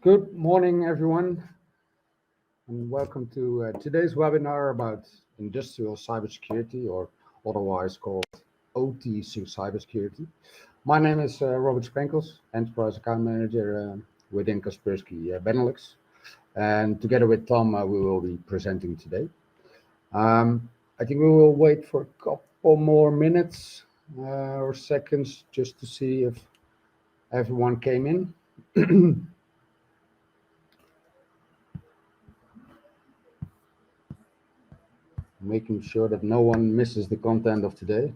Good morning, everyone, and welcome to today's webinar about industrial cybersecurity, or otherwise called OT cybersecurity. My name is Robert Sprenkels, Enterprise Account Manager within Kaspersky Benelux, and together with Tom, we will be presenting today. I think we will wait for a couple more minutes or seconds just to see if everyone came in. Making sure that no one misses the content of today.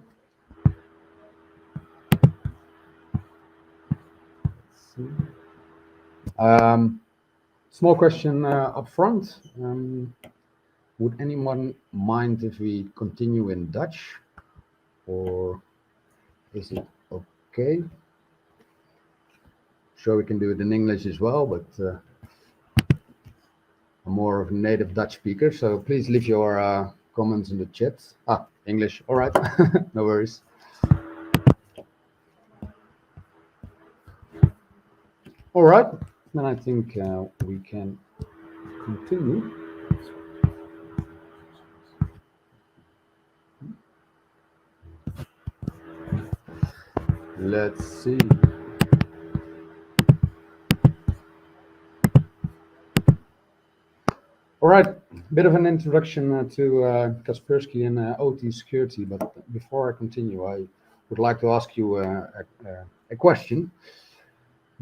Small question up front. Would anyone mind if we continue in Dutch, or is it okay? Sure, we can do it in English as well, but I'm more of a native Dutch speaker, so please leave your comments in the chat. English, all right, no worries. All right, then I think we can continue. Let's see. All right, bit of an introduction to Kaspersky and OT security, but before I continue, I would like to ask you a question.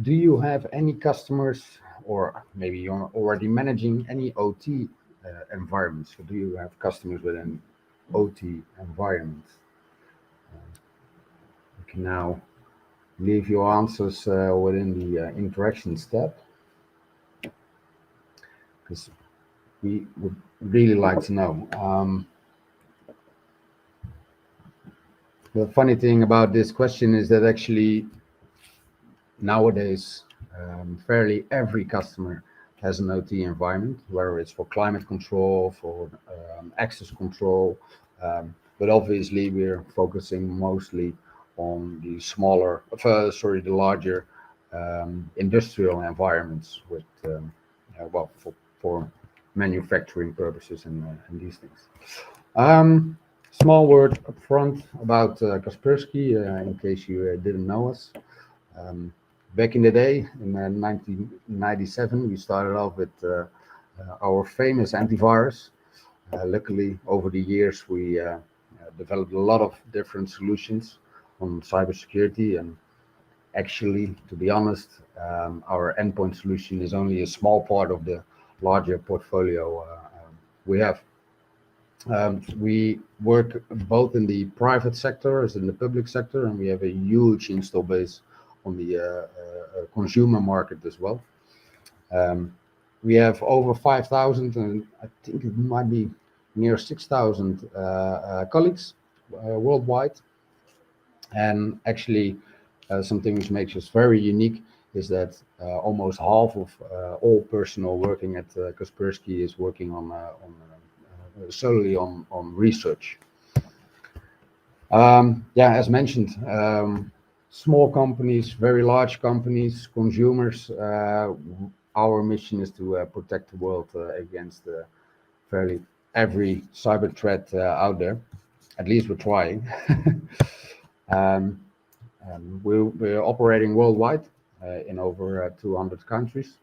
Do you have any customers, or maybe you're already managing any OT environments? So do you have customers within OT environments? You can now leave your answers within the interactions tab, because we would really like to know. The funny thing about this question is that actually nowadays fairly every customer has an OT environment, whether it's for climate control, for access control, but obviously we're focusing mostly on the the larger industrial environments with, for manufacturing purposes and these things. Small word up front about Kaspersky, in case you didn't know us. Back in the day, in 1997, we started off with our famous antivirus. Luckily, over the years, we developed a lot of different solutions on cybersecurity, and actually, to be honest, our endpoint solution is only a small part of the larger portfolio we have. We work both in the private sector as in the public sector, and we have a huge install base on the consumer market as well. We have over 5,000, and I think it might be near 6,000 colleagues worldwide. And actually, something which makes us very unique is that almost half of all personnel working at Kaspersky is working on solely on research. As mentioned, small companies, very large companies, consumers. Our mission is to protect the world against fairly every cyber threat out there. At least we're trying. We're operating worldwide in over 200 countries.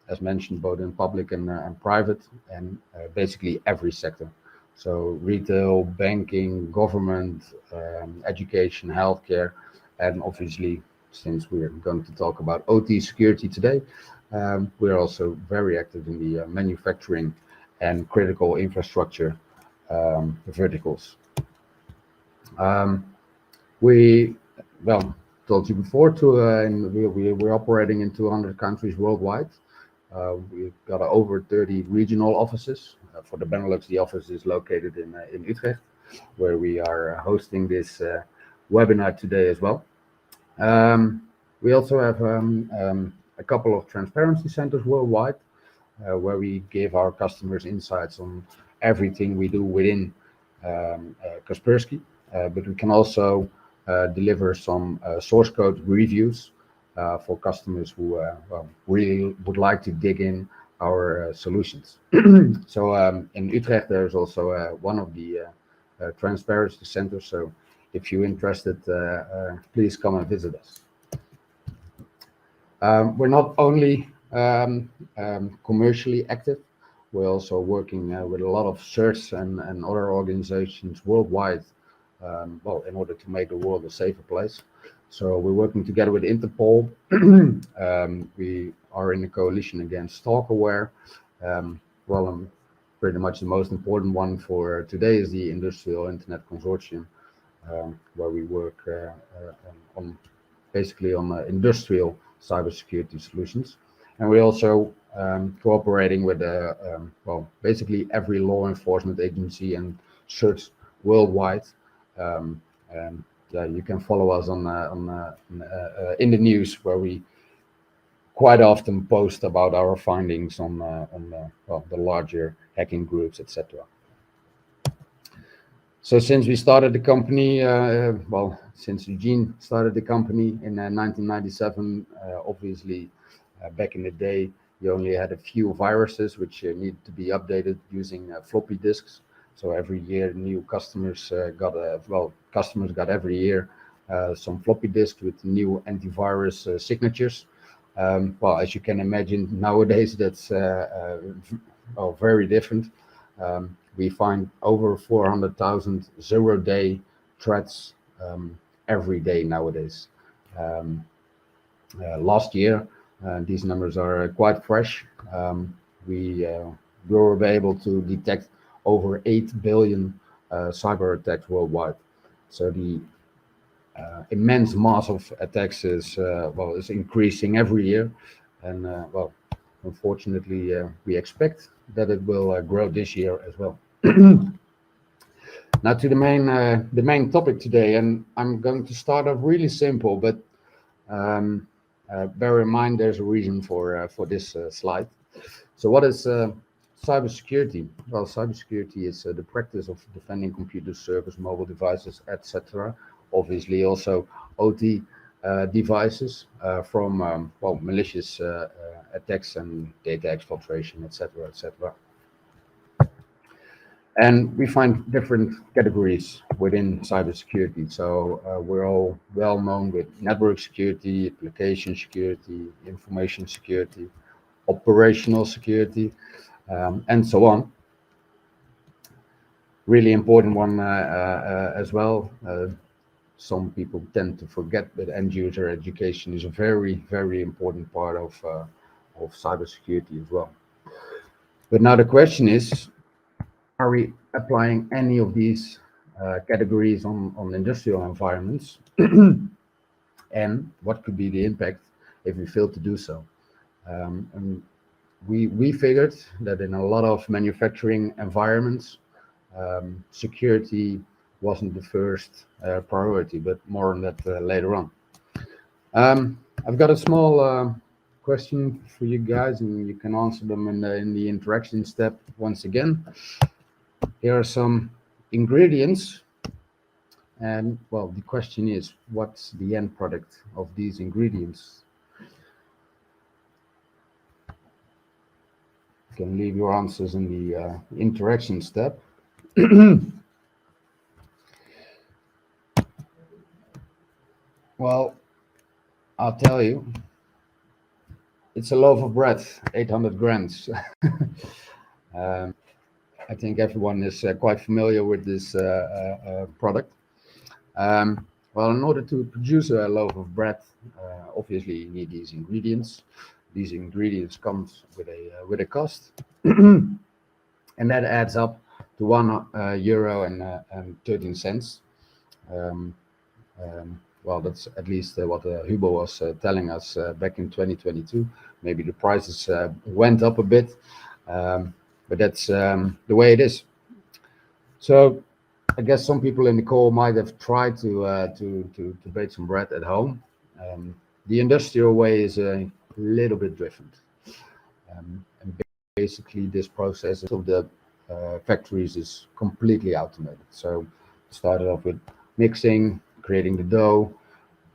As mentioned, both in public and private, and basically every sector. So retail, banking, government, education, healthcare, and obviously, since we're going to talk about OT security today, we're also very active in the manufacturing and critical infrastructure verticals. We told you before, we're operating in 200 countries worldwide. We've got over 30 regional offices. For the Benelux, the office is located in Utrecht, where we are hosting this webinar today as well. We also have a couple of transparency centers worldwide, where we give our customers insights on everything we do within Kaspersky, but we can also deliver some source code reviews for customers who really would like to dig in our solutions. So in Utrecht, there's also one of the transparency centers. So if you're interested, please come and visit us. We're not only commercially active, we're also working with a lot of search and other organizations worldwide, in order to make the world a safer place. So we're working together with Interpol. We are in a coalition against stalkerware. Pretty much the most important one for today is the Industrial Internet Consortium, where we work on basically on industrial cybersecurity solutions. And we're also cooperating with basically every law enforcement agency and search worldwide. And you can follow us on in the news, where we quite often post about our findings on the larger hacking groups, etc. So since we started the company, since Eugene started the company in 1997, obviously back in the day, you only had a few viruses which needed to be updated using floppy disks. So every year, new customers got every year some floppy disks with new antivirus signatures. As you can imagine, nowadays that's very different. We find over 400,000 zero-day threats every day nowadays. Last year, these numbers are quite fresh. We were able to detect over 8 billion cyber attacks worldwide. So the immense mass of attacks is increasing every year, and unfortunately, we expect that it will grow this year as well. Now to the main topic today, and I'm going to start off really simple, but bear in mind there's a reason for this slide. So what is cybersecurity? Well, cybersecurity is the practice of defending computers, servers, mobile devices, etc. Obviously, also OT devices from malicious attacks and data exfiltration, etc., etc. And we find different categories within cybersecurity. So we're all well known with network security, application security, information security, operational security, and so on. Really important one as well. Some people tend to forget that end user education is a very, very important part of cybersecurity as well. But now the question is, are we applying any of these categories on industrial environments? And what could be the impact if we fail to do so? And we figured that in a lot of manufacturing environments, security wasn't the first priority, but more on that later on. I've got a small question for you guys, and you can answer them in the interaction step once again. Here are some ingredients, and well, the question is, what's the end product of these ingredients? You can leave your answers in the interaction step. Well, I'll tell you, it's a loaf of bread, 800 grams. I think everyone is quite familiar with this product. Well, in order to produce a loaf of bread, obviously you need these ingredients. These ingredients comes with a cost, and that adds up to €1 and 13 cents. Well, that's at least what Hubo was telling us back in 2022. Maybe the prices went up a bit, but that's the way it is. So I guess some people in the call might have tried to bake some bread at home. The industrial way is a little bit different. And basically, this process of the factories is completely automated. So started off with mixing, creating the dough,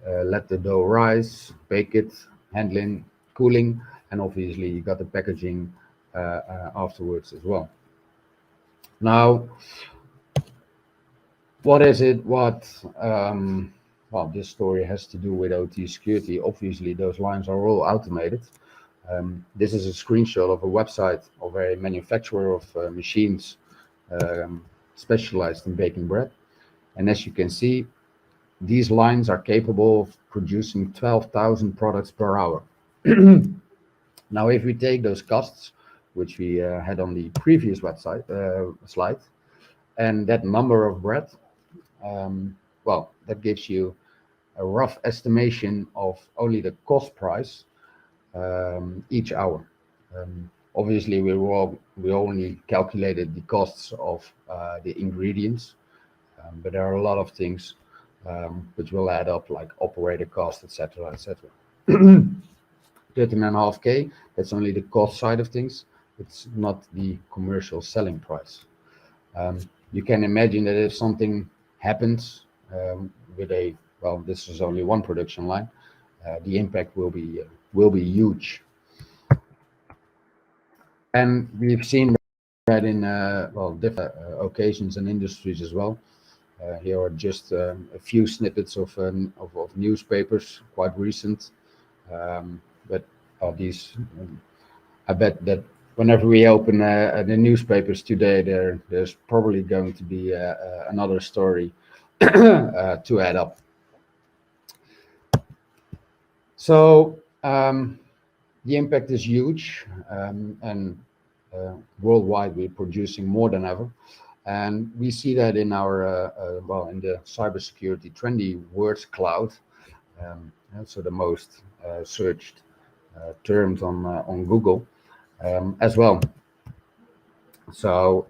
let the dough rise, bake it, handling, cooling, and obviously you got the packaging afterwards as well. Now, what is it? Well, this story has to do with OT security. Obviously, those lines are all automated. This is a screenshot of a website of a manufacturer of machines um, specialized in baking bread. And as you can see, these lines are capable of producing 12,000 products per hour. Now, if we take those costs, which we had on the previous website slide, and that number of bread, well, that gives you a rough estimation of only the cost price each hour. Obviously, we only calculated the costs of the ingredients, but there are a lot of things which will add up, like operator cost, etc., etc. 13.5K, that's only the cost side of things. It's not the commercial selling price. You can imagine that if something happens with a, well, this is only one production line, the impact will be huge. And we've seen that in well, different occasions and industries as well. Here are just a few snippets of newspapers, quite recent. But these, I bet that whenever we open the newspapers today, there's probably going to be another story to add up. So the impact is huge, and worldwide we're producing more than ever. And we see that in our, well, in the cybersecurity trendy words cloud, so the most searched terms on Google as well. So,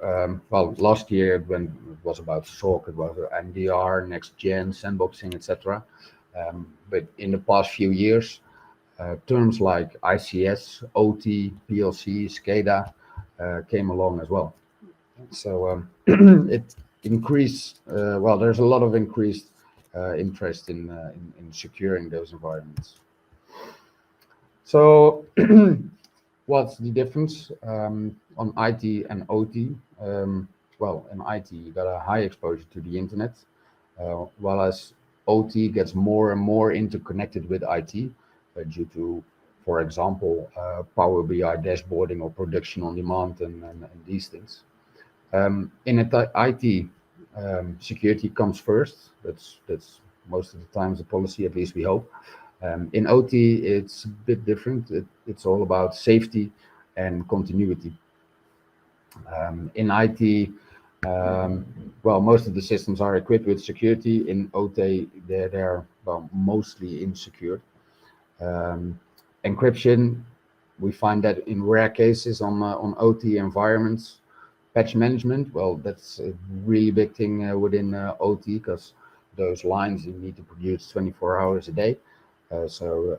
well, last year when it was about SOC, it was MDR, next gen, sandboxing, etc. But in the past few years, terms like ICS, OT, PLC, SCADA came along as well. So it increased. Well, there's a lot of increased interest in securing those environments. So, what's the difference on IT and OT? Well, in IT, you got a high exposure to the internet, while as OT gets more and more interconnected with IT due to, for example, Power BI dashboarding or production on demand and these things. In IT, security comes first. That's most of the times the policy, at least we hope. In OT, it's a bit different. It's all about safety and continuity. In IT, well, most of the systems are equipped with security. In OT, they're well, mostly insecure. Encryption, we find that in rare cases on OT environments. Patch management, well, that's a really big thing within OT, because those lines you need to produce 24 hours a day. So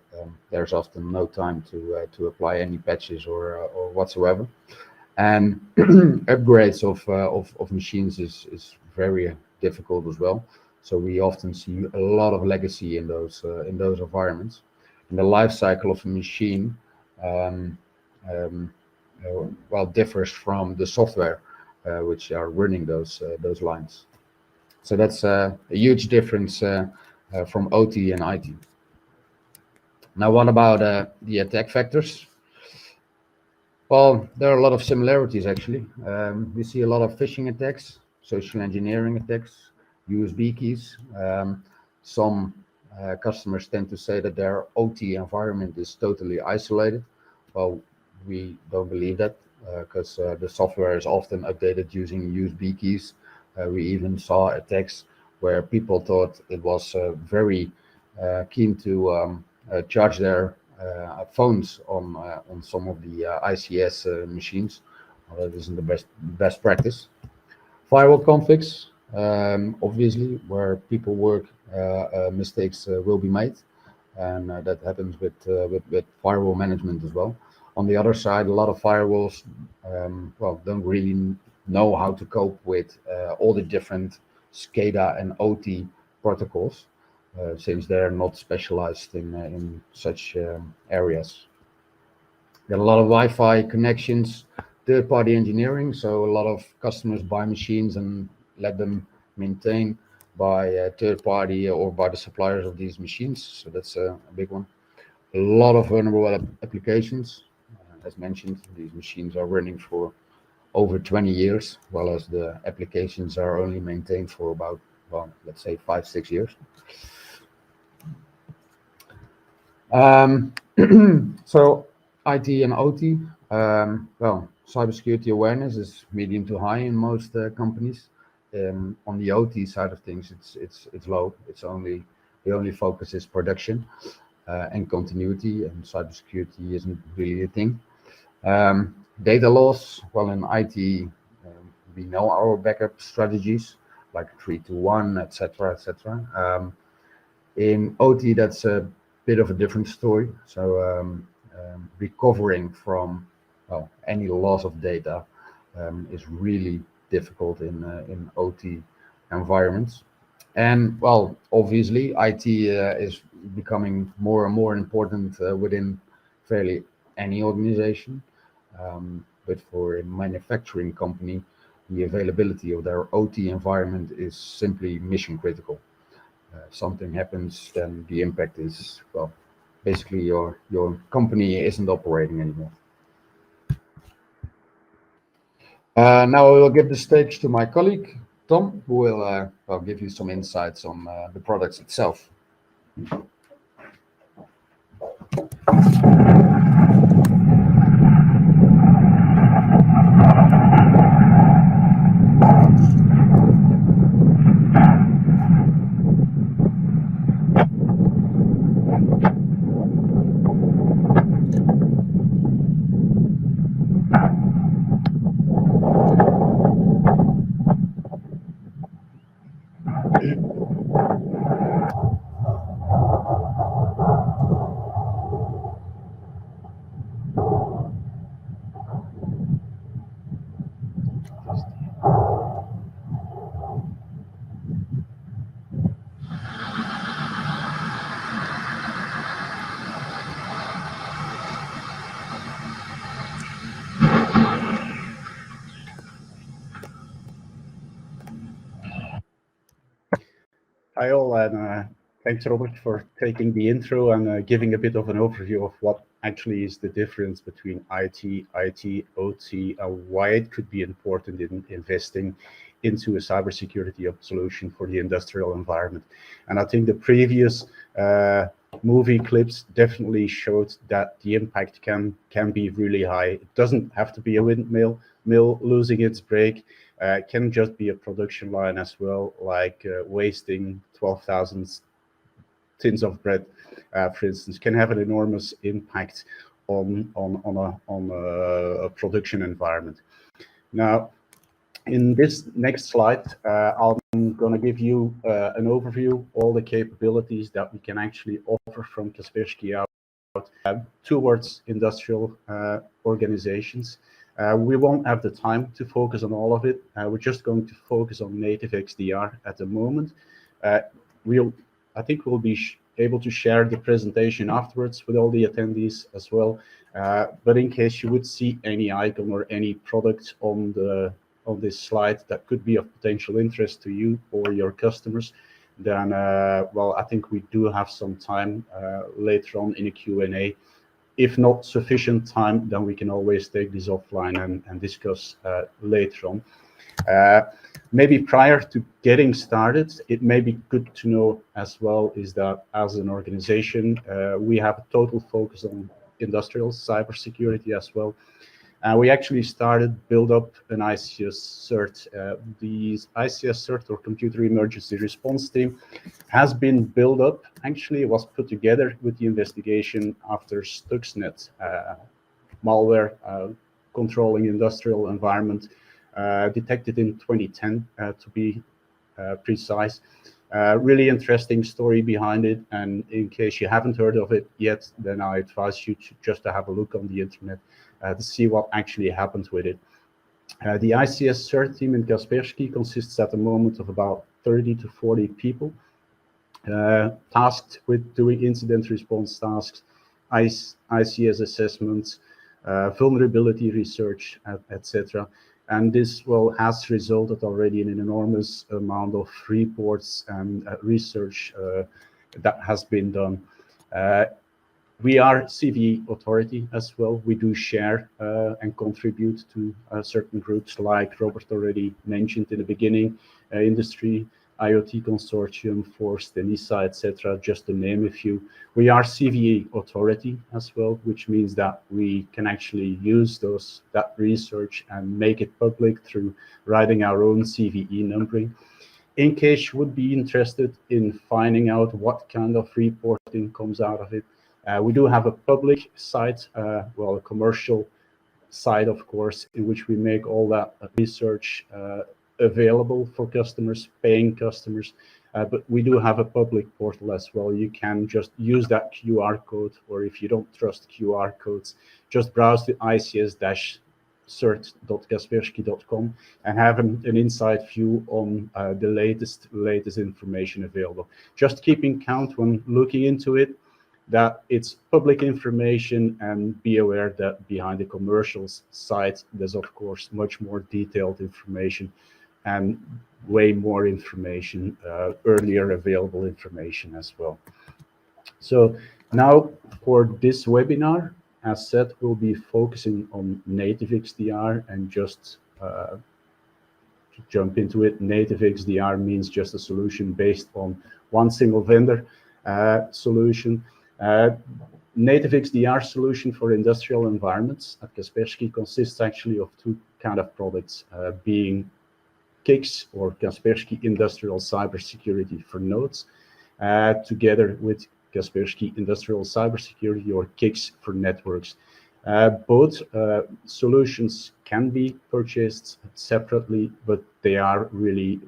there's often no time to apply any patches or whatsoever. And upgrades of machines is very difficult as well. So we often see a lot of legacy in those environments. And the life cycle of a machine well, differs from the software which are running those lines. So that's a huge difference from OT and IT. Now, what about the attack vectors? Well, there are a lot of similarities actually. We see a lot of phishing attacks, social engineering attacks, USB keys. Some customers tend to say that their OT environment is totally isolated. Well, we don't believe that because the software is often updated using USB keys. We even saw attacks where people thought it was very keen to charge their phones on some of the ICS machines. Well, that isn't the best practice. Firewall conflicts, obviously, where people work, mistakes will be made, and that happens with firewall management as well. On the other side, a lot of firewalls, well, don't really know how to cope with all the different SCADA and OT protocols. since they're not specialized in such areas. Got a lot of Wi-Fi connections, third-party engineering. So a lot of customers buy machines and let them maintain by third-party or by the suppliers of these machines. So that's a big one. A lot of vulnerable applications. As mentioned, these machines are running for over 20 years, while as the applications are only maintained for about, well, let's say 5, 6 years. So IT and OT, well, cybersecurity awareness is medium to high in most companies. On the OT side of things, it's low. It's only the only focus is production and continuity, and cybersecurity isn't really a thing. Data loss, well, in IT, we know our backup strategies like 3-2-1, etc., etc. In OT, that's a bit of a different story. So recovering from, well, any loss of data is really difficult in OT environments. And well, obviously, IT is becoming more and more important within fairly any organization. But for a manufacturing company, the availability of their OT environment is simply mission critical. Something happens, then the impact is, well, basically your company isn't operating anymore. Now I will give the stage to my colleague Tom, who will well, give you some insights on the products itself. Hi all, and thanks Robert for taking the intro and giving a bit of an overview of what actually is the difference between IT, OT, and why it could be important in investing into a cybersecurity solution for the industrial environment. And I think the previous movie clips definitely showed that the impact can be really high. It doesn't have to be a windmill losing its brake. It can just be a production line as well, like wasting 12,000 tins of bread, for instance, can have an enormous impact on a production environment. Now, in this next slide, I'm going to give you an overview, all the capabilities that we can actually offer from Kaspersky out towards industrial organizations. We won't have the time to focus on all of it. We're just going to focus on native XDR at the moment. I think we'll be able to share the presentation afterwards with all the attendees as well. But in case you would see any icon or any product on this slide that could be of potential interest to you or your customers, then well, I think we do have some time later on in a Q&A. If not sufficient time, then we can always take this offline and discuss later on. Maybe prior to getting started, it may be good to know as well is that as an organization, we have a total focus on industrial cybersecurity as well. We actually started build up an ICS CERT. The ICS CERT, or Computer Emergency Response Team, has been built up. Actually, it was put together with the investigation after Stuxnet malware controlling industrial environment, detected in 2010 to be precise. Really interesting story behind it, and in case you haven't heard of it yet, then I advise you to just to have a look on the internet to see what actually happened with it. The ICS CERT team in Kaspersky consists at the moment of about 30 to 40 people. tasked with doing incident response tasks, ICS assessments, vulnerability research, etc. And this has resulted already in an enormous amount of reports and research that has been done. We are CVE authority as well. We do share and contribute to certain groups like Robert already mentioned in the beginning, industry, IoT Consortium, Forst, ENISA, etc., just to name a few. We are CVE authority as well, which means that we can actually use that research and make it public through writing our own CVE numbering. In case you would be interested in finding out what kind of reporting comes out of it, we do have a public site, a commercial site, of course, in which we make all that research available for customers, paying customers. But we do have a public portal as well. You can just use that QR code, or if you don't trust QR codes, just browse the ics-cert.kaspersky.com and have an inside view on the latest information available. Just keeping count when looking into it, that it's public information, and be aware that behind the commercials site, there's of course much more detailed information and way more information, earlier available information as well. So now for this webinar, as said, we'll be focusing on native XDR, and just to jump into it, native XDR means just a solution based on one single vendor solution. Native XDR solution for industrial environments at Kaspersky consists actually of two kind of products, being KICS, or Kaspersky Industrial Cybersecurity for nodes, together with Kaspersky Industrial Cybersecurity, or KICS, for networks. Both solutions can be purchased separately, but they are really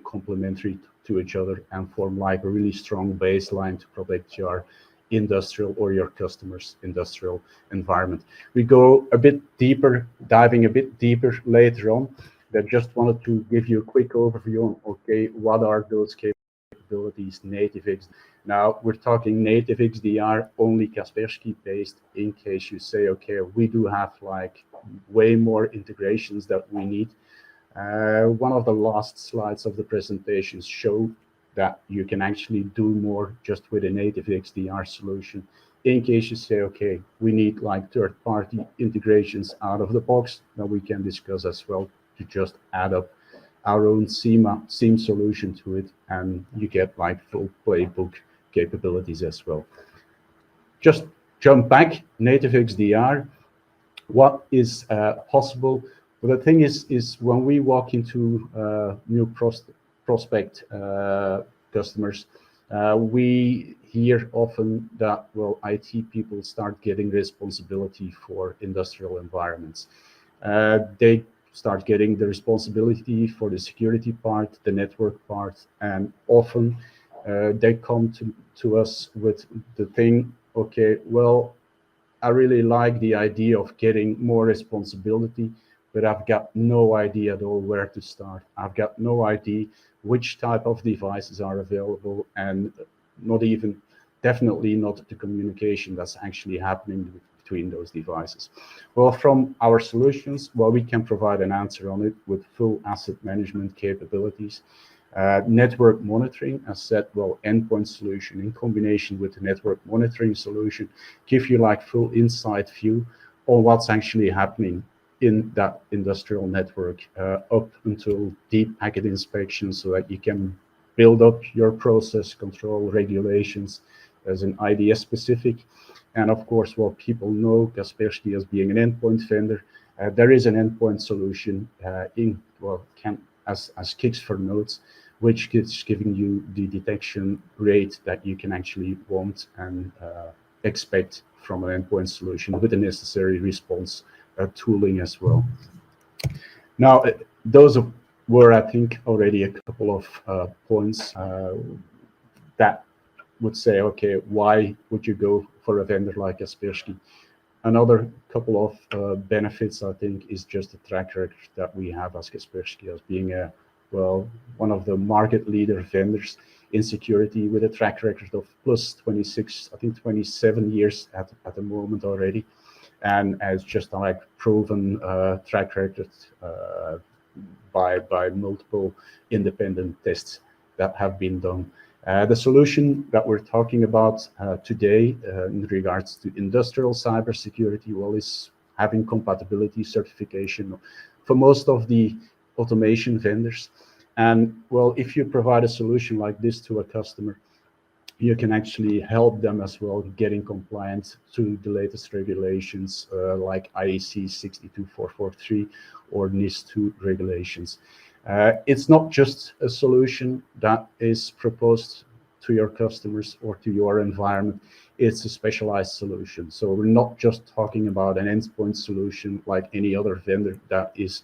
complementary to each other and form like a really strong baseline to protect your industrial or your customer's industrial environment. We go a bit deeper, diving a bit deeper later on. I just wanted to give you a quick overview on, okay, what are those capabilities, native XDR. Now, we're talking native XDR, only Kaspersky based, in case you say, okay, we do have like way more integrations that we need. One of the last slides of the presentations show that you can actually do more just with a native XDR solution. In case you say, okay, we need like third-party integrations out of the box, that we can discuss as well, to just add up our own SIEM solution to it, and you get like full playbook capabilities as well. Just jump back, native XDR, what is possible? Well, the thing is when we walk into new prospect customers, we hear often that, well, IT people start getting responsibility for industrial environments. They start getting the responsibility for the security part, the network part, and often they come to us with the thing, okay, well, I really like the idea of getting more responsibility, but I've got no idea at all where to start. I've got no idea which type of devices are available, and definitely not the communication that's actually happening between those devices. Well, from our solutions, well, we can provide an answer on it with full asset management capabilities. Network monitoring, as said, well, endpoint solution in combination with the network monitoring solution give you like full inside view on what's actually happening in that industrial network, up until deep packet inspection, so that you can build up your process control regulations as an IDS specific. And of course, well, people know Kaspersky as being an endpoint vendor. There is an endpoint solution as KICS for nodes, which is giving you the detection rate that you can actually want and expect from an endpoint solution with the necessary response tooling as well. Now, those were, I think, already a couple of points that would say, okay, why would you go for a vendor like Kaspersky? Another couple of benefits, I think, is just the track record that we have as Kaspersky as being one of the market leader vendors in security with a track record of plus 26, I think 27 years at the moment already. And as just like proven track record by multiple independent tests that have been done. The solution that we're talking about today in regards to industrial cybersecurity, well, is having compatibility certification for most of the automation vendors. And well, if you provide a solution like this to a customer, you can actually help them as well getting compliant to the latest regulations like IEC 62443 or NIS2 regulations. It's not just a solution that is proposed to your customers or to your environment, it's a specialized solution. So we're not just talking about an endpoint solution like any other vendor that is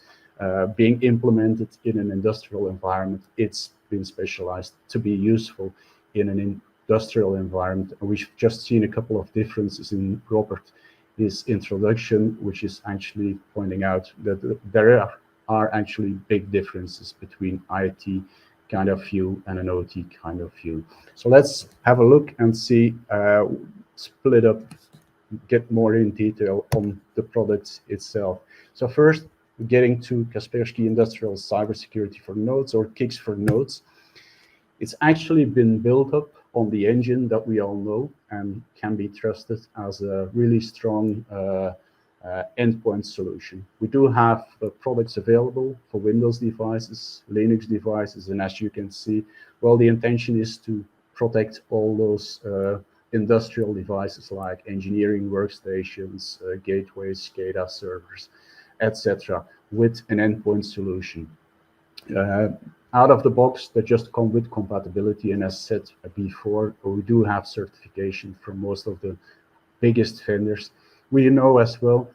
being implemented in an industrial environment. It's been specialized to be useful in an industrial environment. We've just seen a couple of differences in Robert's introduction, which is actually pointing out that there are actually big differences between IT kind of view and an OT kind of view. So let's have a look and see, split up, get more in detail on the products itself. So first, getting to Kaspersky Industrial Cybersecurity for Nodes, or KICS for Nodes. It's actually been built up on the engine that we all know and can be trusted as a really strong endpoint solution. We do have products available for Windows devices, Linux devices, and as you can see, well, the intention is to protect all those industrial devices like engineering workstations, gateways, SCADA servers, etc., with an endpoint solution. Out of the box, they just come with compatibility, and as said before, we do have certification from most of the biggest vendors. We know as well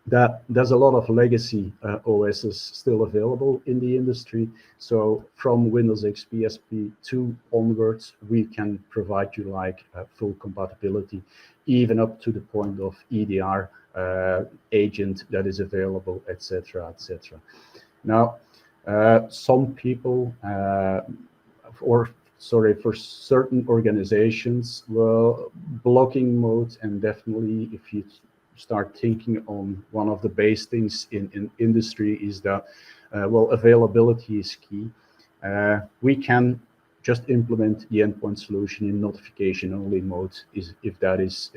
that there's a lot of legacy OSs still available in the industry. So from Windows XP SP2 onwards, we can provide you like full compatibility, even up to the point of EDR agent that is available, etc., etc. Now, some people, for certain organizations, well, blocking mode, and definitely if you start thinking on one of the base things in industry is that, well, availability is key. We can just implement the endpoint solution in notification only mode if that is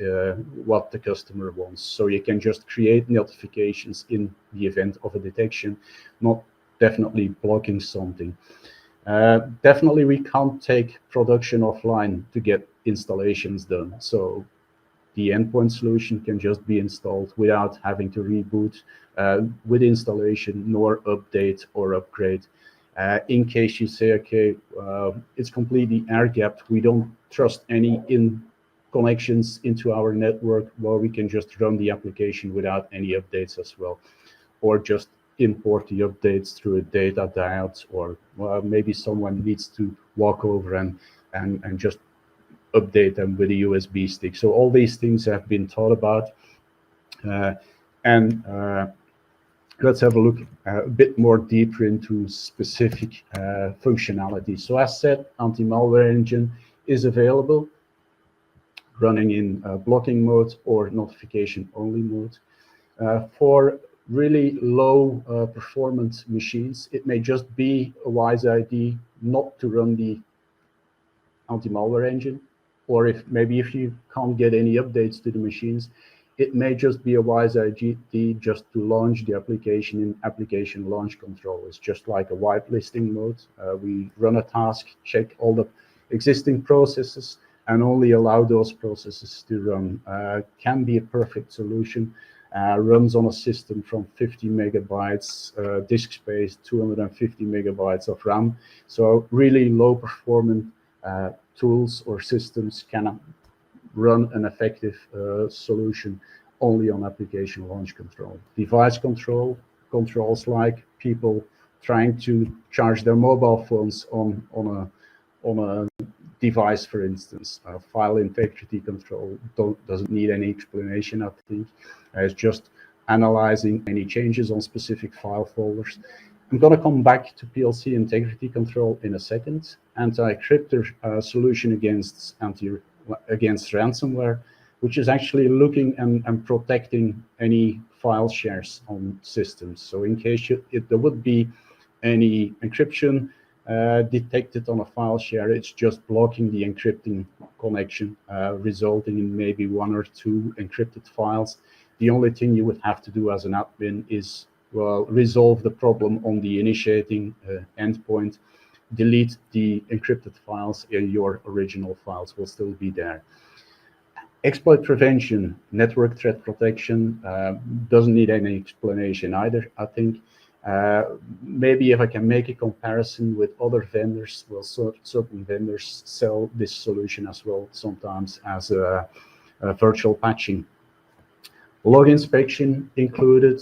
what the customer wants. So you can just create notifications in the event of a detection, not definitely blocking something. Definitely we can't take production offline to get installations done. So the endpoint solution can just be installed without having to reboot with installation, nor update or upgrade. In case you say, okay, it's completely air-gapped, we don't trust any connections into our network, well, we can just run the application without any updates as well, or just import the updates through a data diode, or well, maybe someone needs to walk over and just update them with a USB stick. So all these things have been thought about. Let's have a look a bit more deeper into specific functionality. So as said, anti-malware engine is available, running in blocking mode or notification only mode. For really low performance machines, it may just be a wise idea not to run the anti-malware engine, or if you can't get any updates to the machines, it may just be a wise idea just to launch the application in application launch control. It's just like a whitelisting mode. We run a task, check all the existing processes, and only allow those processes to run. Can be a perfect solution. Runs on a system from 50 megabytes disk space, 250 megabytes of RAM. So really low performance tools or systems cannot run an effective solution only on application launch control. Device controls like people trying to charge their mobile phones on a device, for instance. File integrity control doesn't need any explanation, I think. It's just analyzing any changes on specific file folders. I'm going to come back to PLC integrity control in a second. Anti-cryptor solution against ransomware, which is actually looking and protecting any file shares on systems. So in case there would be any encryption detected on a file share, it's just blocking the encrypting connection, resulting in maybe 1 or 2 encrypted files. The only thing you would have to do as an admin is, well, resolve the problem on the initiating endpoint, delete the encrypted files, and your original files will still be there. Exploit prevention, network threat protection, doesn't need any explanation either, I think. Maybe if I can make a comparison with other vendors, well, certain vendors sell this solution as well, sometimes as a virtual patching. Log inspection included,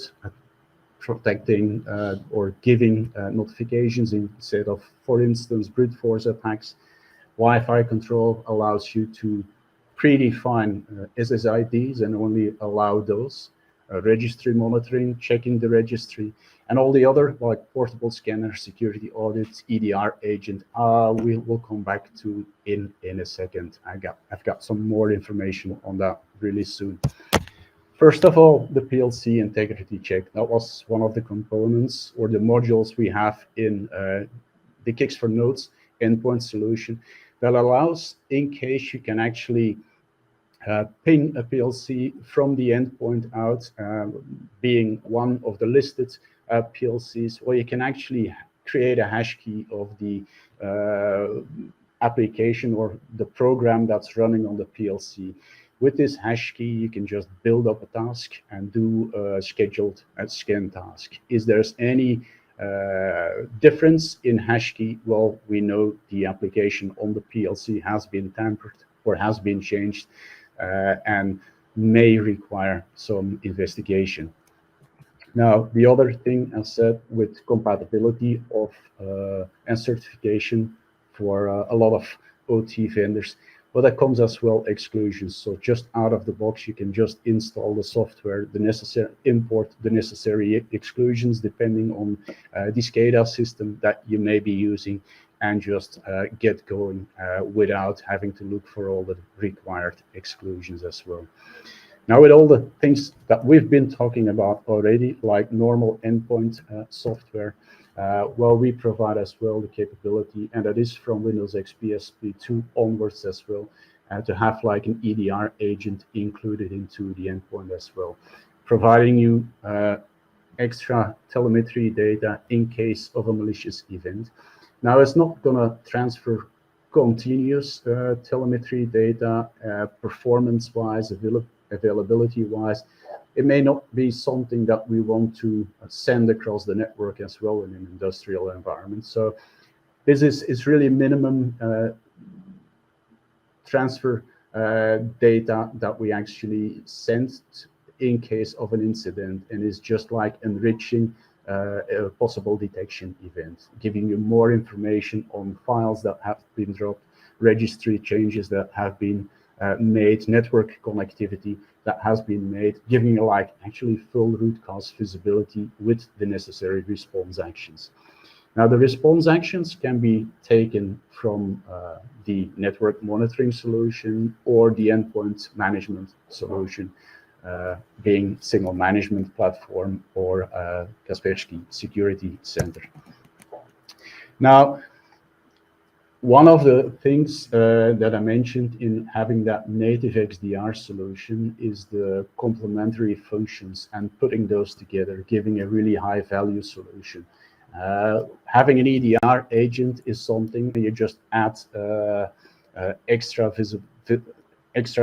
protecting or giving notifications instead of, for instance, brute force attacks. Wi-Fi control allows you to predefine SSIDs and only allow those. Registry monitoring, checking the registry, and all the other, like portable scanner, security audits, EDR agent. We'll come back to in a second. I've got some more information on that really soon. First of all, the PLC integrity check. That was one of the components or the modules we have in the Kicks for Nodes endpoint solution that allows, in case you can actually ping a PLC from the endpoint out, being one of the listed PLCs, or you can actually create a hash key of the application or the program that's running on the PLC. With this hash key, you can just build up a task and do a scheduled scan task. Is there's any difference in hash key? Well, we know the application on the PLC has been tampered or has been changed and may require some investigation. Now, the other thing, as said, with compatibility of and certification for a lot of OT vendors, but that comes as well exclusions. So just out of the box, you can just install the software, import the necessary exclusions depending on the SCADA system that you may be using, and just get going without having to look for all the required exclusions as well. Now, with all the things that we've been talking about already, like normal endpoint software, well, we provide as well the capability, and that is from Windows XP SP2 onwards as well, to have like an EDR agent included into the endpoint as well, providing you extra telemetry data in case of a malicious event. Now, it's not going to transfer continuous telemetry data, performance-wise, availability-wise. It may not be something that we want to send across the network as well in an industrial environment. So this is really minimum transfer data that we actually send in case of an incident, and is just like enriching a possible detection event, giving you more information on files that have been dropped, registry changes that have been made, network connectivity that has been made, giving you like actually full root cause visibility with the necessary response actions. Now, the response actions can be taken from the network monitoring solution or the endpoint management solution, being Signal Management Platform or Kaspersky Security Center. Now, one of the things that I mentioned in having that native XDR solution is the complementary functions and putting those together, giving a really high value solution. Having an EDR agent is something you just add extra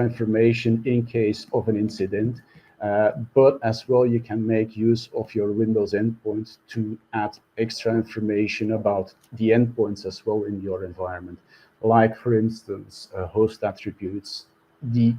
information in case of an incident. But as well, you can make use of your Windows endpoints to add extra information about the endpoints as well in your environment. Like, for instance, host attributes, the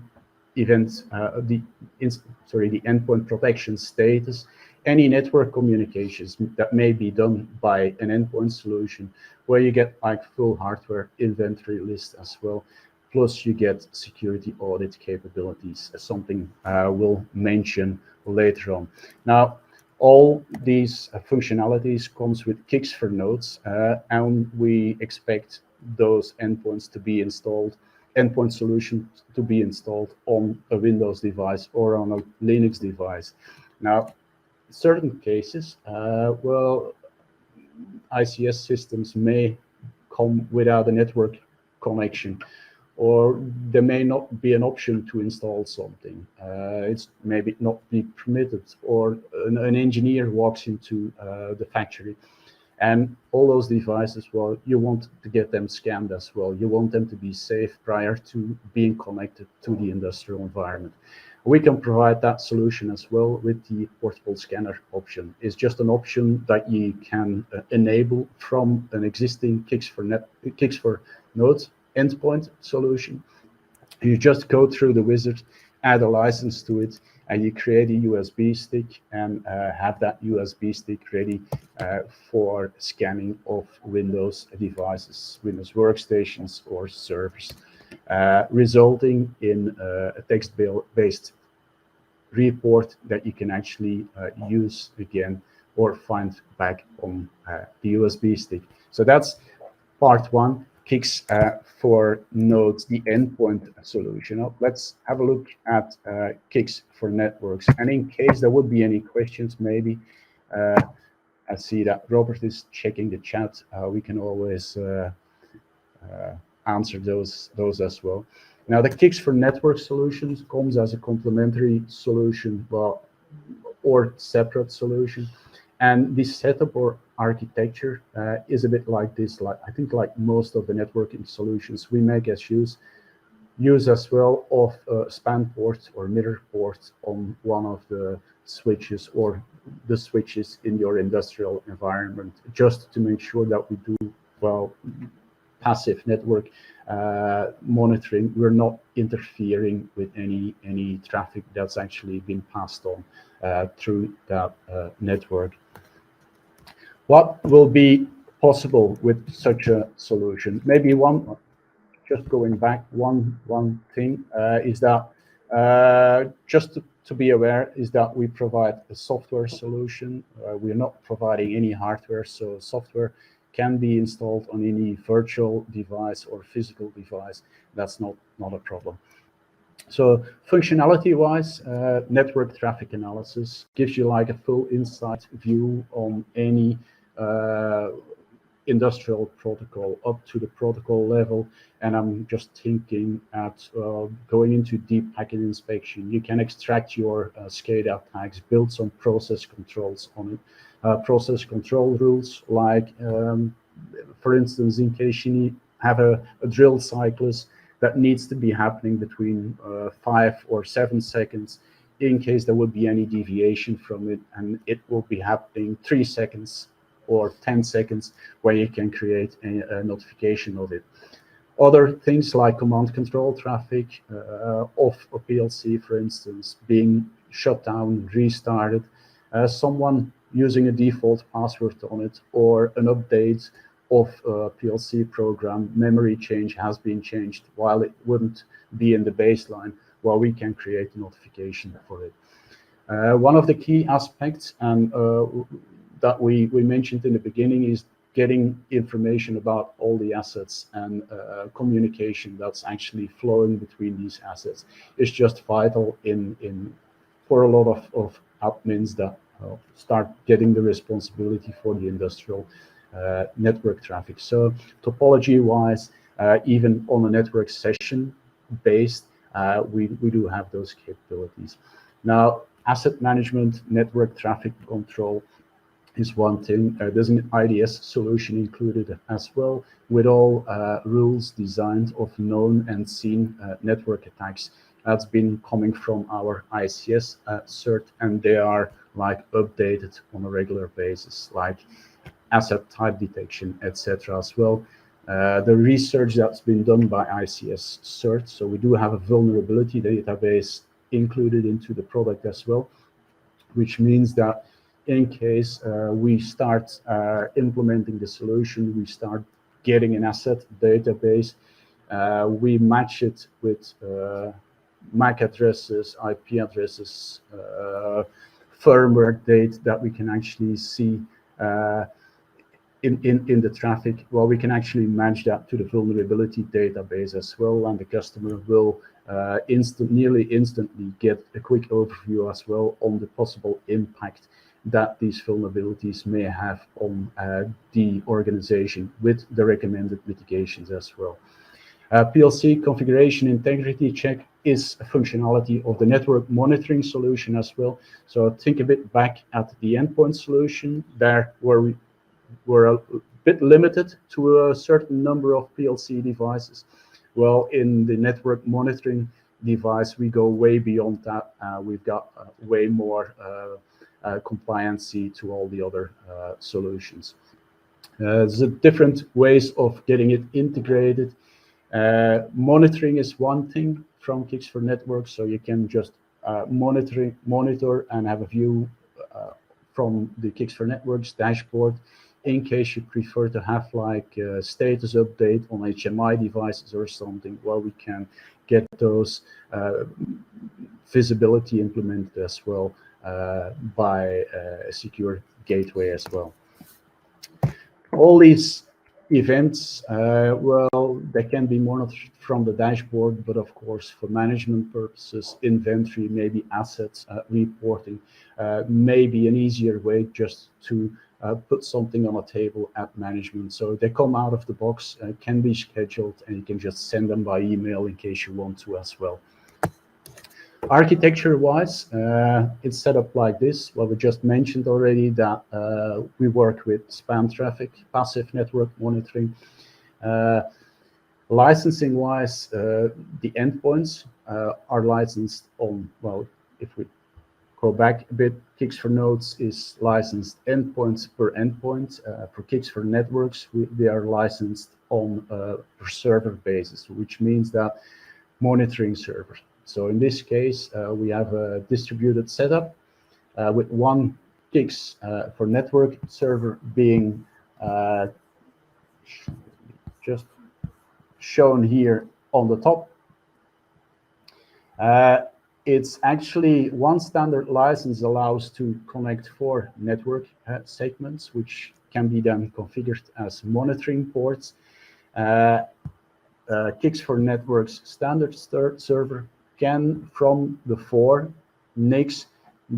events, the endpoint protection status, any network communications that may be done by an endpoint solution, where you get like full hardware inventory list as well. Plus, you get security audit capabilities, as something we'll mention later on. Now, All these functionalities comes with kicks for nodes, and we expect those endpoints to be installed, endpoint solutions to be installed on a Windows device or on a Linux device. Now, certain cases, well, ICS systems may come without a network connection, or there may not be an option to install something. It's maybe not be permitted, or an engineer walks into the factory, and all those devices, well, you want to get them scanned as well. You want them to be safe prior to being connected to the industrial environment. We can provide that solution as well with the portable scanner option. It's just an option that you can enable from an existing Kicks for Nodes endpoint solution. You just go through the wizard, add a license to it, and you create a USB stick and have that USB stick ready for scanning of Windows devices, Windows workstations or servers, resulting in a text-based report that you can actually use again or find back on the USB stick. So that's part one, Kicks for Nodes, the endpoint solution. Now, let's have a look at Kicks for Networks. And in case there would be any questions, maybe I see that Robert is checking the chat. We can always answer those as well. Now, the Kicks for Network solutions comes as a complementary solution, well, or separate solution. And this setup or architecture is a bit like this. Like, I think like most of the networking solutions we make as use as well of span ports or mirror ports on one of the switches or the switches in your industrial environment, just to make sure that we do, well, passive network monitoring. We're not interfering with any traffic that's actually been passed on through that network. What will be possible with such a solution? Maybe one, just going back, one thing is that just to be aware is that we provide a software solution. We're not providing any hardware, so software can be installed on any virtual device or physical device. That's not a problem. So functionality-wise, network traffic analysis gives you like a full insight view on any industrial protocol up to the protocol level. And I'm just thinking at going into deep packet inspection. You can extract your SCADA tags, build some process controls on it. Process control rules like, for instance, in case you have a drill cyclist that needs to be happening between 5 or 7 seconds, in case there would be any deviation from it, and it will be happening 3 seconds or 10 seconds, where you can create a notification of it. Other things like command control traffic of a PLC, for instance, being shut down, restarted, someone using a default password on it, or an update of a PLC program, memory change has been changed while it wouldn't be in the baseline, well, we can create a notification for it. One of the key aspects and that we mentioned in the beginning is getting information about all the assets and communication that's actually flowing between these assets is just vital for a lot of admins that start getting the responsibility for the industrial network traffic. So topology-wise, even on a network session based, we do have those capabilities. Now, asset management, network traffic control is one thing. There's an IDS solution included as well, with all rules designed of known and seen network attacks. That's been coming from our ICS cert, and they are like updated on a regular basis, like asset type detection, etc. as well. The research that's been done by ICS cert, so we do have a vulnerability database included into the product as well, which means that in case we start implementing the solution, we start getting an asset database, we match it with MAC addresses, IP addresses, firmware date that we can actually see in the traffic. Well, we can actually match that to the vulnerability database as well, and the customer will nearly instantly get a quick overview as well on the possible impact that these vulnerabilities may have on the organization with the recommended mitigations as well. PLC configuration integrity check is a functionality of the network monitoring solution as well. So think a bit back at the endpoint solution there, where we were a bit limited to a certain number of PLC devices. Well, in the network monitoring device, we go way beyond that. We've got way more compliancy to all the other solutions. There's different ways of getting it integrated. Monitoring is one thing from Kix for Networks, so you can just monitor and have a view from the Kix for Networks dashboard. In case you prefer to have like a status update on HMI devices or something, well, we can get those visibility implemented as well by a secure gateway as well. All these events, well, they can be monitored from the dashboard, but of course, for management purposes, inventory, maybe assets reporting, maybe an easier way just to put something on a table at management. So they come out of the box, can be scheduled, and you can just send them by email in case you want to as well. Architecture-wise, it's set up like this. Well, we just mentioned already that we work with spam traffic, passive network monitoring. Licensing-wise, the endpoints are licensed on, well, if we go back a bit, Kix for Nodes is licensed endpoints per endpoint. For Kix for Networks, we are licensed on per server basis, which means that monitoring servers. So in this case, we have a distributed setup with one Kix for network server being just shown here on the top. It's actually one standard license allows to connect 4 network segments, which can be then configured as monitoring ports. Kix for Networks standard server can, from the 4 NICs,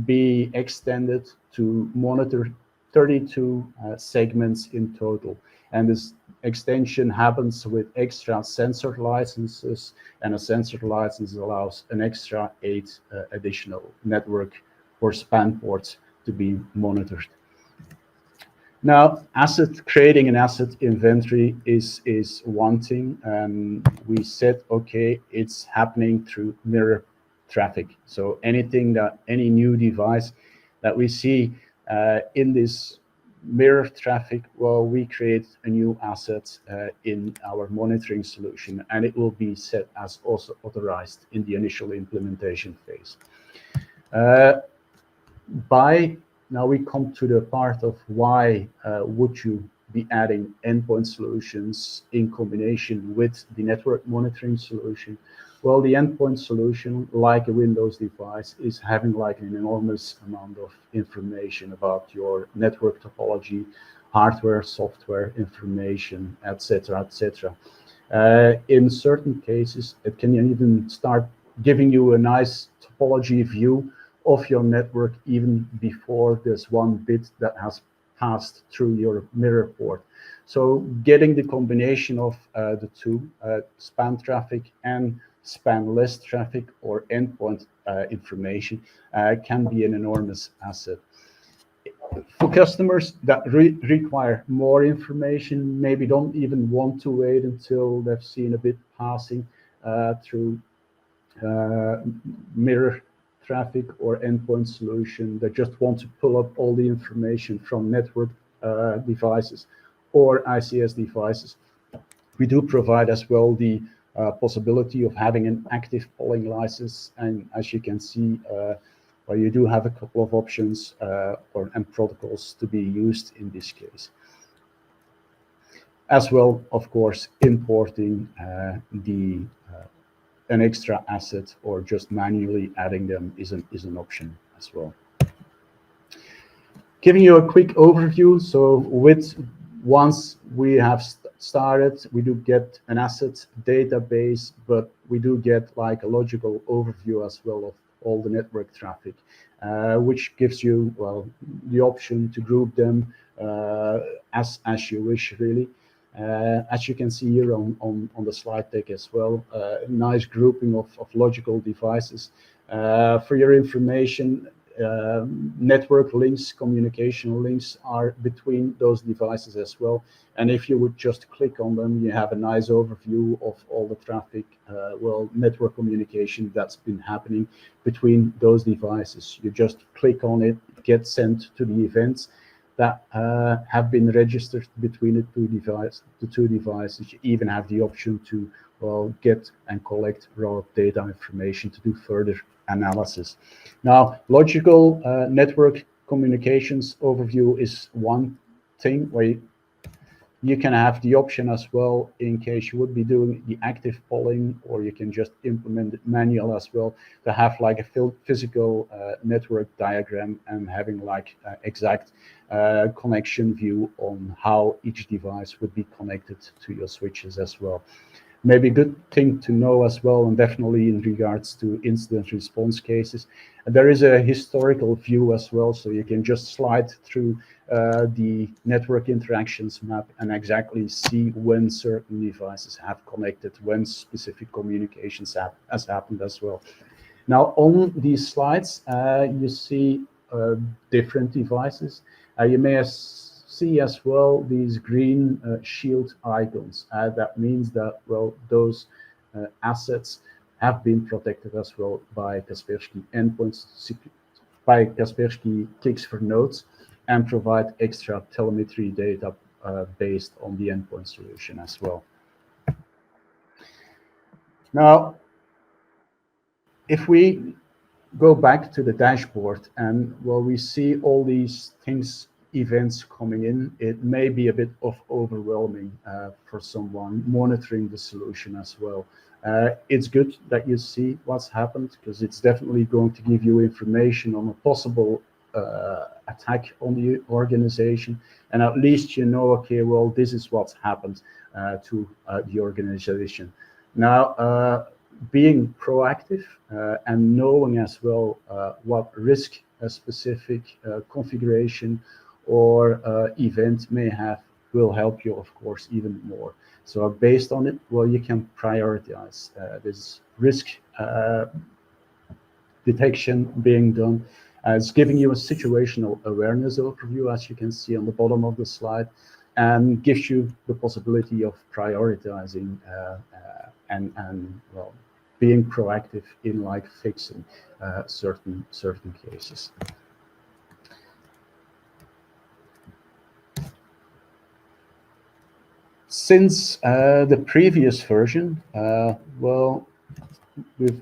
be extended to monitor 32 segments in total. And this extension happens with extra sensor licenses, and a sensor license allows an extra 8 additional network or span ports to be monitored. Now, creating an asset inventory is one thing, and we said, okay, it's happening through mirror traffic. So any new device that we see in this mirror traffic, well, we create a new asset in our monitoring solution, and it will be set as also authorized in the initial implementation phase. Now we come to the part of why would you be adding endpoint solutions in combination with the network monitoring solution. Well, the endpoint solution, like a Windows device, is having like an enormous amount of information about your network topology, hardware, software information, etc., etc. In certain cases, it can even start giving you a nice topology view of your network even before there's one bit that has passed through your mirror port. So getting the combination of the two, span traffic and spanless traffic or endpoint information can be an enormous asset. For customers that require more information, maybe don't even want to wait until they've seen a bit passing through mirror traffic or endpoint solution, that just want to pull up all the information from network devices or ICS devices. We do provide as well the possibility of having an active polling license, and as you can see, well, you do have a couple of options and protocols to be used in this case. As well, of course, importing an extra asset or just manually adding them is an option as well. Giving you a quick overview. So once we have started, we do get an asset database, but we do get like a logical overview as well of all the network traffic, which gives you, well, the option to group them as you wish, really. As you can see here on the slide deck as well, nice grouping of logical devices. For your information, network links, communication links are between those devices as well. And if you would just click on them, you have a nice overview of all the traffic, well, network communication that's been happening between those devices. You just click on it, get sent to the events that have been registered between the two devices. You even have the option to, well, get and collect raw data information to do further analysis. Now, logical network communications overview is one thing where you can have the option as well, in case you would be doing the active polling, or you can just implement it manual as well, to have like a physical network diagram and having like exact connection view on how each device would be connected to your switches as well. Maybe a good thing to know as well, and definitely in regards to incident response cases, there is a historical view as well, so you can just slide through the network interactions map and exactly see when certain devices have connected, when specific communications has happened as well. Now, on these slides, you see different devices. You may see as well these green shield icons. That means that, well, those assets have been protected as well by Kaspersky endpoints, by Kaspersky clicks for nodes, and provide extra telemetry data based on the endpoint solution as well. Now, if we go back to the dashboard and, well, we see all these things, events coming in, it may be a bit of overwhelming for someone monitoring the solution as well. It's good that you see what's happened, because it's definitely going to give you information on a possible attack on the organization, and at least you know, okay, well, this is what's happened to the organization. Now, being proactive and knowing as well what risk a specific configuration or event may have will help you, of course, even more. So based on it, well, you can prioritize this risk detection being done. It's giving you a situational awareness overview, as you can see on the bottom of the slide, and gives you the possibility of prioritizing and well, being proactive in like fixing certain cases. Since the previous version, well, we're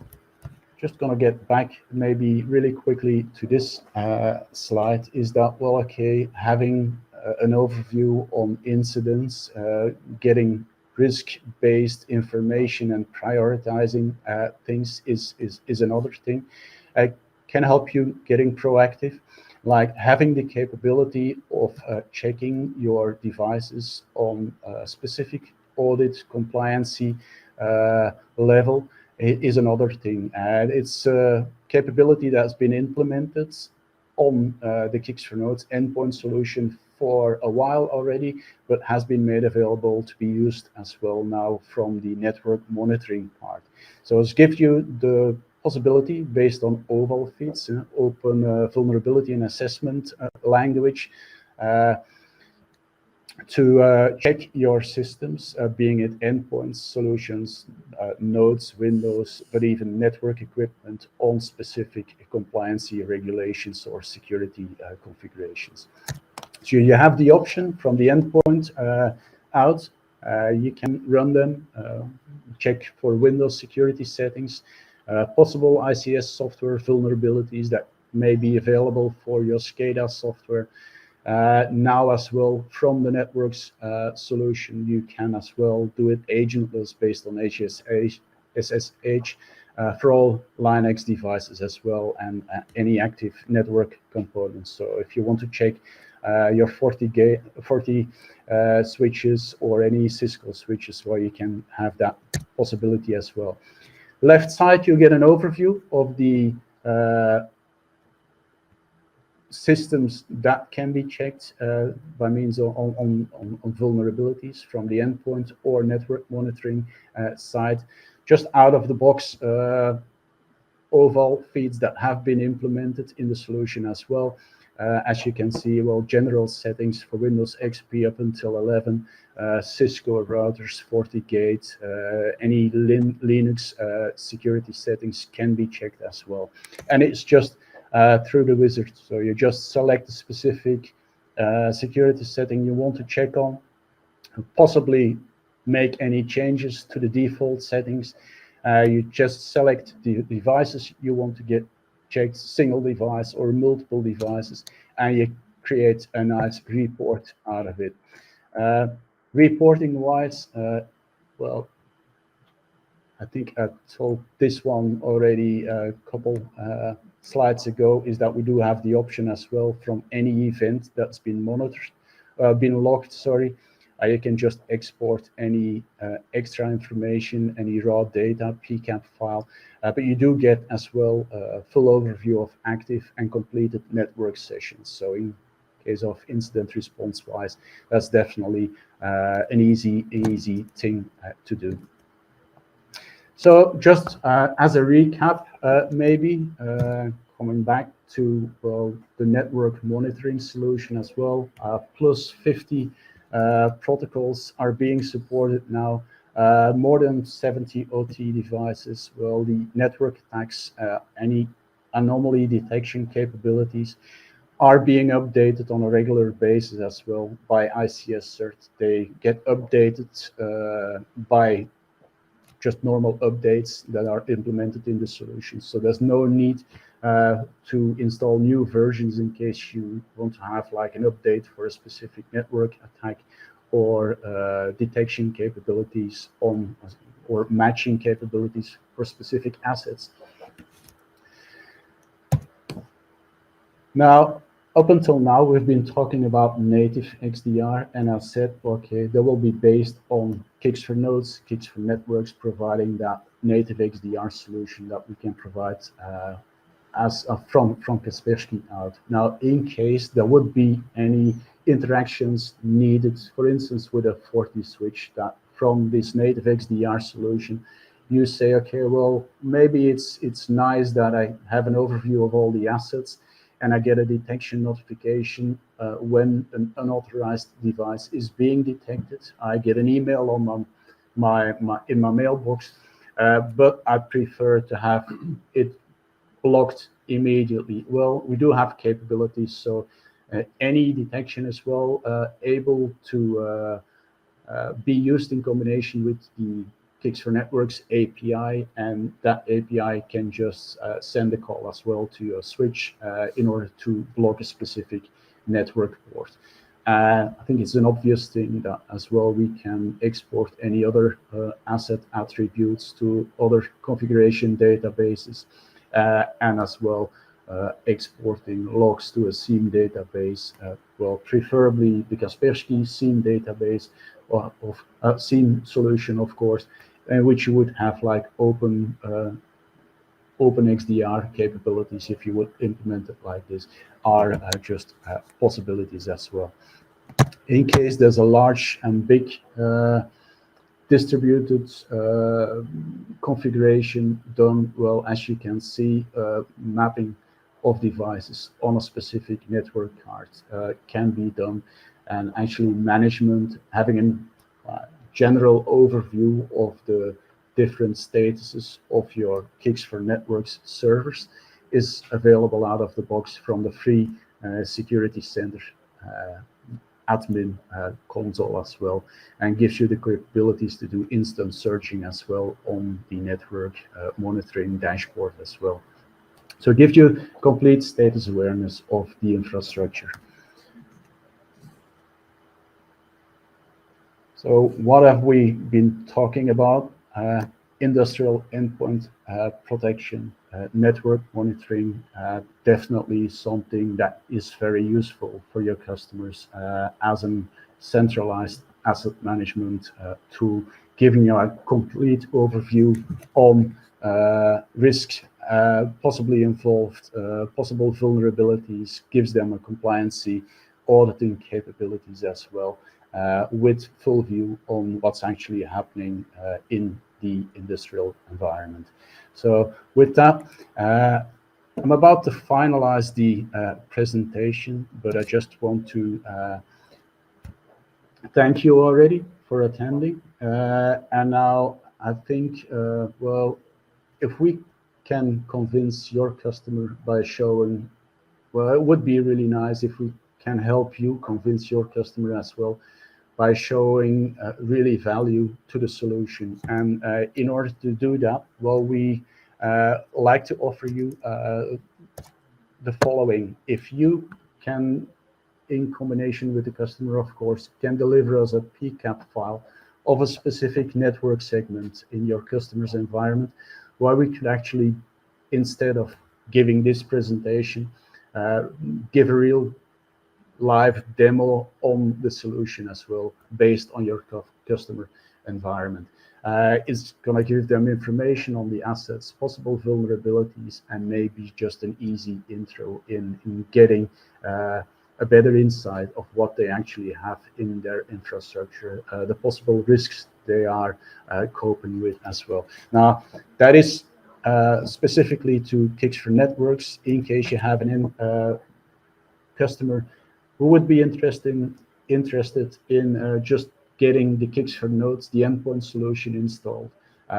just going to get back maybe really quickly to this slide, is that, well, okay, having an overview on incidents, getting risk-based information and prioritizing things is another thing. Can help you getting proactive, like having the capability of checking your devices on a specific audit compliancy level is another thing. And it's a capability that's been implemented on the Kicks for Nodes endpoint solution for a while already, but has been made available to be used as well now from the network monitoring part. So it gives you the possibility, based on OVAL feeds, open vulnerability and assessment language, to check your systems, being it endpoints, solutions, nodes, Windows, but even network equipment on specific compliancy regulations or security configurations. So you have the option from the endpoint out. You can run them, check for Windows security settings, possible ICS software vulnerabilities that may be available for your SCADA software. Now as well, from the networks solution, you can as well do it agentless based on SSH, for all Linux devices as well, and any active network components. So if you want to check your 40 switches or any Cisco switches, well, you can have that possibility as well. Left side, you get an overview of the systems that can be checked by means of on vulnerabilities from the endpoint or network monitoring side. Just out of the box oval feeds that have been implemented in the solution as well. As you can see, well, general settings for Windows XP up until 11, Cisco routers, FortiGate, any Linux security settings can be checked as well. And it's just through the wizard. So you just select the specific security setting you want to check on, possibly make any changes to the default settings. You just select the devices you want to get checked, single device or multiple devices, and you create a nice report out of it. Reporting wise, well, I think I told this one already a couple slides ago, is that we do have the option as well from any event that's been monitored, been logged, sorry. You can just export any extra information, any raw data, PCAP file, but you do get as well a full overview of active and completed network sessions. So in case of incident response wise, that's definitely an easy thing to do. So just as a recap, maybe coming back to, well, the network monitoring solution as well, plus 50 protocols are being supported now, more than 70 OT devices. Well, the network attacks, any anomaly detection capabilities are being updated on a regular basis as well by ICS cert. They get updated by just normal updates that are implemented in the solution. So there's no need to install new versions in case you want to have like an update for a specific network attack or detection capabilities on or matching capabilities for specific assets. Now, up until now, we've been talking about native XDR, and I said, okay, that will be based on kicks for nodes, kicks for networks, providing that native XDR solution that we can provide as from Kaspersky out. Now, in case there would be any interactions needed, for instance, with a Forti switch, that from this native XDR solution, you say, okay, well, maybe it's nice that I have an overview of all the assets, and I get a detection notification when an unauthorized device is being detected. I get an email on in my mailbox, but I prefer to have it blocked immediately. Well, we do have capabilities, so any detection as well able to be used in combination with the Kicks for Networks API, and that API can just send a call as well to your switch in order to block a specific network port. I think it's an obvious thing that as well we can export any other asset attributes to other configuration databases, and as well exporting logs to a SIEM database, well, preferably the Kaspersky SIEM database or of SIEM solution, of course, which you would have like open XDR capabilities if you would implement it like this, are just possibilities as well. In case there's a large and big distributed configuration done, well, as you can see, mapping of devices on a specific network card can be done, and actually management, having a general overview of the different statuses of your Kicks for Networks servers is available out of the box from the free Security Center admin console as well, and gives you the capabilities to do instant searching as well on the network monitoring dashboard as well. So it gives you complete status awareness of the infrastructure. So what have we been talking about? industrial endpoint protection, network monitoring, definitely something that is very useful for your customers as a centralized asset management tool, giving you a complete overview on risks possibly involved, possible vulnerabilities, gives them a compliancy auditing capabilities as well, with full view on what's actually happening in the industrial environment. So with that, I'm about to finalize the presentation, but I just want to thank you already for attending. And now I think, well, if we can convince your customer by showing, well, it would be really nice if we can help you convince your customer as well by showing really value to the solution. And in order to do that, well, we like to offer you the following. If you can, in combination with the customer, of course, can deliver us a PCAP file of a specific network segment in your customer's environment, where we could actually, instead of giving this presentation, give a real live demo on the solution as well, based on your customer environment. It's going to give them information on the assets, possible vulnerabilities, and maybe just an easy intro in getting a better insight of what they actually have in their infrastructure, the possible risks they are coping with as well. Now, that is specifically to Kicks for Networks, in case you have an customer who would be interested in just getting the Kicks for Nodes, the endpoint solution installed.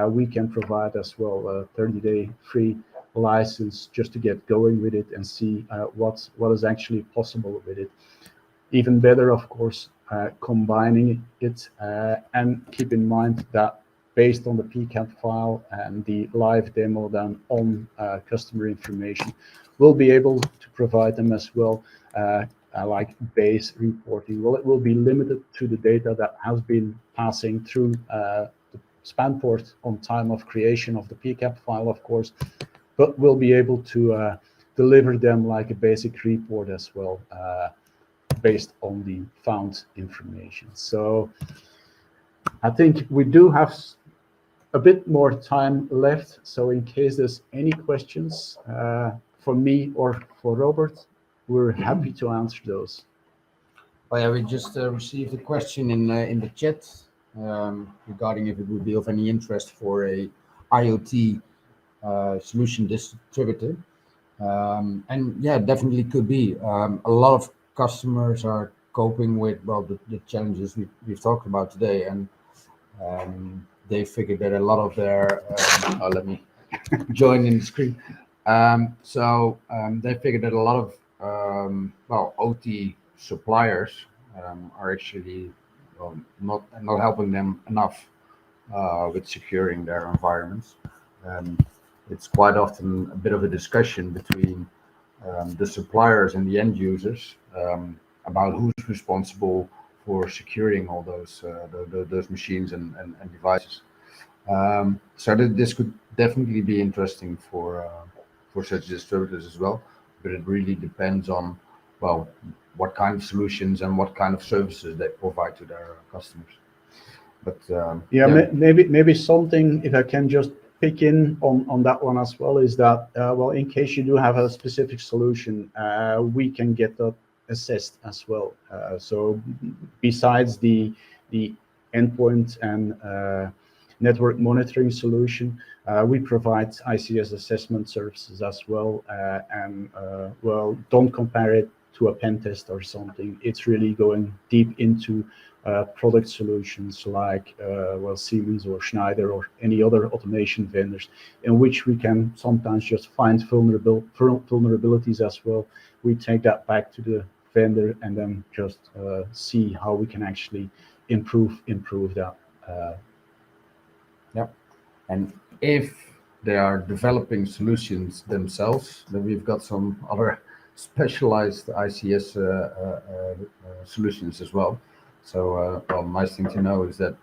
We can provide as well a 30-day free license just to get going with it and see what is actually possible with it. Even better, of course, combining it, and keep in mind that based on the PCAP file and the live demo done on customer information, we'll be able to provide them as well like base reporting. Well, it will be limited to the data that has been passing through the span port on time of creation of the PCAP file, of course, but we'll be able to deliver them like a basic report as well, based on the found information. So I think we do have a bit more time left. So in case there's any questions for me or for Robert, we're happy to answer those. Oh yeah, we just received a question in the chat regarding if it would be of any interest for a IoT solution distributor. And yeah, definitely could be. A lot of customers are coping with, well, the challenges we've talked about today, and they figured that a lot of their let me join in the screen. They figured that a lot of well, OT suppliers are actually not helping them enough with securing their environments. It's quite often a bit of a discussion between the suppliers and the end users about who's responsible for securing all those machines and devices. So this could definitely be interesting for such distributors as well, but it really depends on, well, what kind of solutions and what kind of services they provide to their customers. But maybe something, if I can just pick in on that one as well, is that well, in case you do have a specific solution, we can get that assessed as well. So besides the endpoint and network monitoring solution, we provide ICS assessment services as well, and well, don't compare it to a pen test or something. It's really going deep into product solutions like well, Siemens or Schneider or any other automation vendors, in which we can sometimes just find vulnerabilities as well. We take that back to the vendor and then just see how we can actually improve that. Yeah, and if they are developing solutions themselves, then we've got some other specialized ICS solutions as well. So, well, nice thing to know is that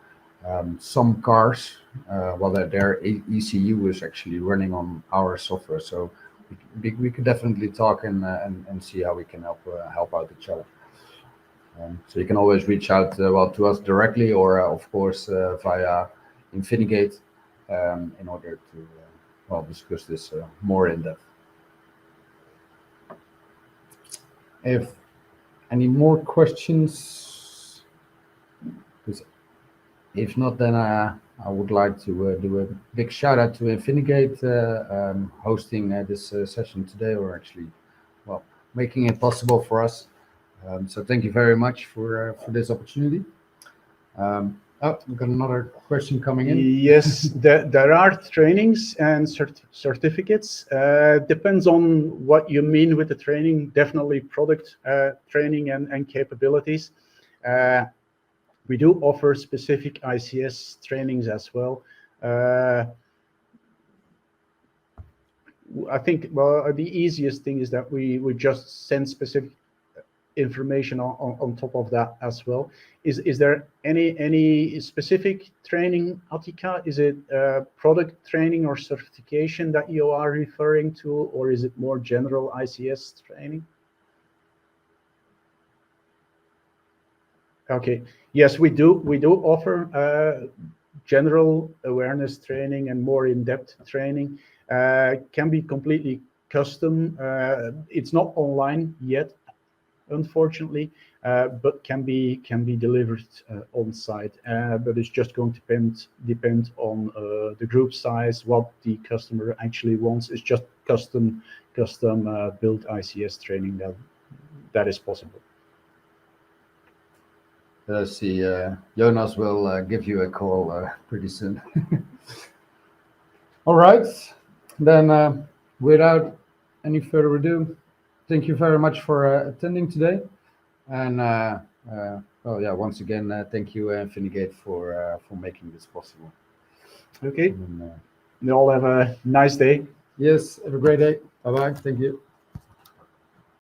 Some cars, well, their ECU is actually running on our software, so we could definitely talk and see how we can help out each other. So you can always reach out well to us directly, or of course via Infinigate, in order to well discuss this more in depth. If any more questions, 'cause if not, then I would like to do a big shout out to Infinigate hosting this session today, or actually, well, making it possible for us. So thank you very much for this opportunity. Oh, we've got another question coming in. Yes, there are trainings and certificates. Depends on what you mean with the training. Definitely product training and capabilities. We do offer specific ICS trainings as well. I think, well, the easiest thing is that we just send specific information on top of that as well. Is there any specific training, Atika? Is it product training or certification that you are referring to, or is it more general ICS training? Okay. Yes, we do offer general awareness training and more in-depth training. Can be completely custom. It's not online yet, unfortunately, but can be delivered on site. But it's just going to depend on the group size, what the customer actually wants. It's just custom built ICS training that is possible. Let's see. Jonas will give you a call pretty soon. All right, then without any further ado, thank you very much for attending today. And well, yeah, once again, thank you, Infinigate, for making this possible. Okay. And, You all have a nice day. yes, have a great day. Bye bye. Thank you.